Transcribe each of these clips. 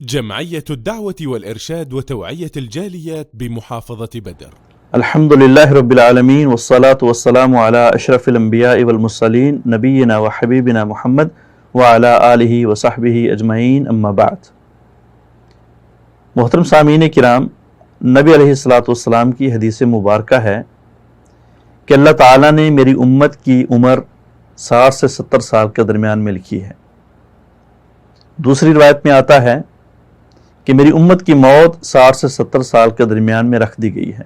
جمعية الدعوة والإرشاد وتوعية الجاليات بمحافظة بدر. الحمد لله رب العالمين والصلاة والسلام على أشرف الأنبياء والمرسلين نبينا وحبيبنا محمد وعلى آلہ وصحبہ اجمعین اما بعد۔ محترم سامعین کرام، نبی علیہ السلام کی حدیث مبارکہ ہے کہ اللہ تعالیٰ نے میری امت کی عمر 60 سے 70 سال کے درمیان میں لکھی ہے۔ دوسری روایت میں آتا ہے کہ میری امت کی موت 60 سے 70 سال کے درمیان میں رکھ دی گئی ہے۔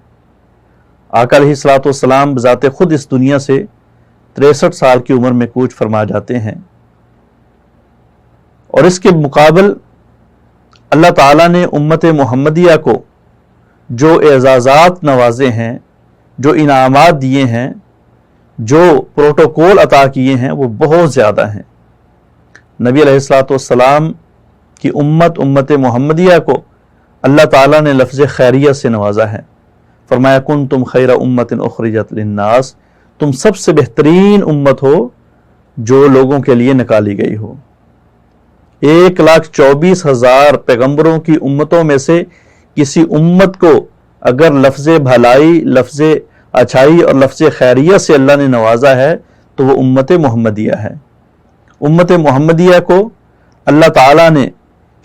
آقا علیہ السلام بذات خود اس دنیا سے 63 سال کی عمر میں کوچ فرما جاتے ہیں، اور اس کے مقابل اللہ تعالیٰ نے امت محمدیہ کو جو اعزازات نوازے ہیں، جو انعامات دیے ہیں، جو پروٹوکول عطا کیے ہیں، وہ بہت زیادہ ہیں۔ نبی علیہ السلام کی امت محمدیہ کو اللہ تعالیٰ نے لفظ خیریت سے نوازا ہے۔ فرمایا کنتم خیر امت اخرجت للناس، تم سب سے بہترین امت ہو جو لوگوں کے لیے نکالی گئی ہو۔ 1,24,000 پیغمبروں کی امتوں میں سے کسی امت کو اگر لفظ بھلائی، لفظ اچھائی اور لفظ خیریت سے اللہ نے نوازا ہے تو وہ امت محمدیہ ہے۔ امت محمدیہ کو اللہ تعالیٰ نے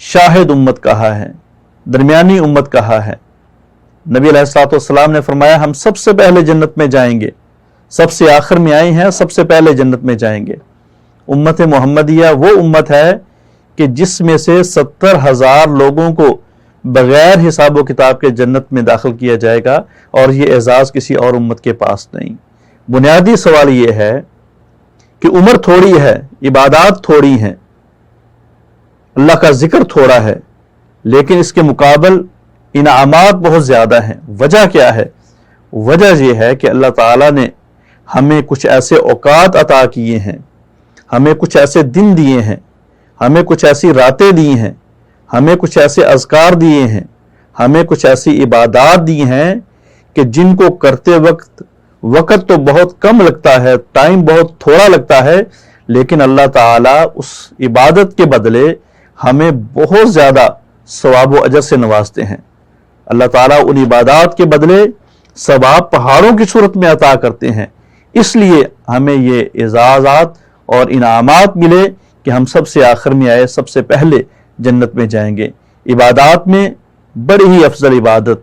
شاہد امت کہا ہے، درمیانی امت کہا ہے۔ نبی علیہ السلام نے فرمایا ہم سب سے پہلے جنت میں جائیں گے، سب سے آخر میں آئے ہیں، سب سے پہلے جنت میں جائیں گے۔ امت محمدیہ وہ امت ہے کہ جس میں سے 70,000 لوگوں کو بغیر حساب و کتاب کے جنت میں داخل کیا جائے گا، اور یہ اعزاز کسی اور امت کے پاس نہیں۔ بنیادی سوال یہ ہے کہ عمر تھوڑی ہے، عبادات تھوڑی ہیں، اللہ کا ذکر تھوڑا ہے، لیکن اس کے مقابل انعامات بہت زیادہ ہیں۔ وجہ کیا ہے؟ وجہ یہ ہے کہ اللہ تعالیٰ نے ہمیں کچھ ایسے اوقات عطا کیے ہیں، ہمیں کچھ ایسے دن دیے ہیں، ہمیں کچھ ایسی راتیں دی ہیں، ہمیں کچھ ایسے اذکار دیے ہیں، ہمیں کچھ ایسی عبادات دی ہیں کہ جن کو کرتے وقت تو بہت کم لگتا ہے، ٹائم بہت تھوڑا لگتا ہے، لیکن اللہ تعالیٰ اس عبادت کے بدلے ہمیں بہت زیادہ ثواب و اجر سے نوازتے ہیں۔ اللہ تعالیٰ ان عبادات کے بدلے ثواب پہاڑوں کی صورت میں عطا کرتے ہیں۔ اس لیے ہمیں یہ اعزازات اور انعامات ملے کہ ہم سب سے آخر میں آئے، سب سے پہلے جنت میں جائیں گے۔ عبادات میں بڑی ہی افضل عبادت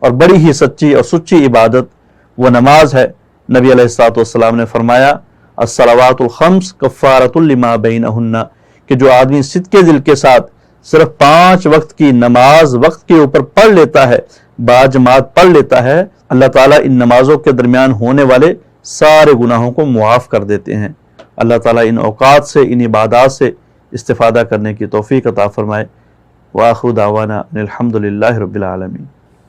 اور بڑی ہی سچی اور سچی عبادت وہ نماز ہے۔ نبی علیہ السلام نے فرمایا الصلوات الخمس کفارۃ لما بینہن، کہ جو آدمی صدقے دل کے ساتھ صرف 5 وقت کی نماز وقت کے اوپر پڑھ لیتا ہے، باجماعت پڑھ لیتا ہے، اللہ تعالیٰ ان نمازوں کے درمیان ہونے والے سارے گناہوں کو معاف کر دیتے ہیں۔ اللہ تعالیٰ ان اوقات سے، ان عبادات سے استفادہ کرنے کی توفیق عطا فرمائے۔ وآخر دعوانا ان الحمد للہ رب العالمین۔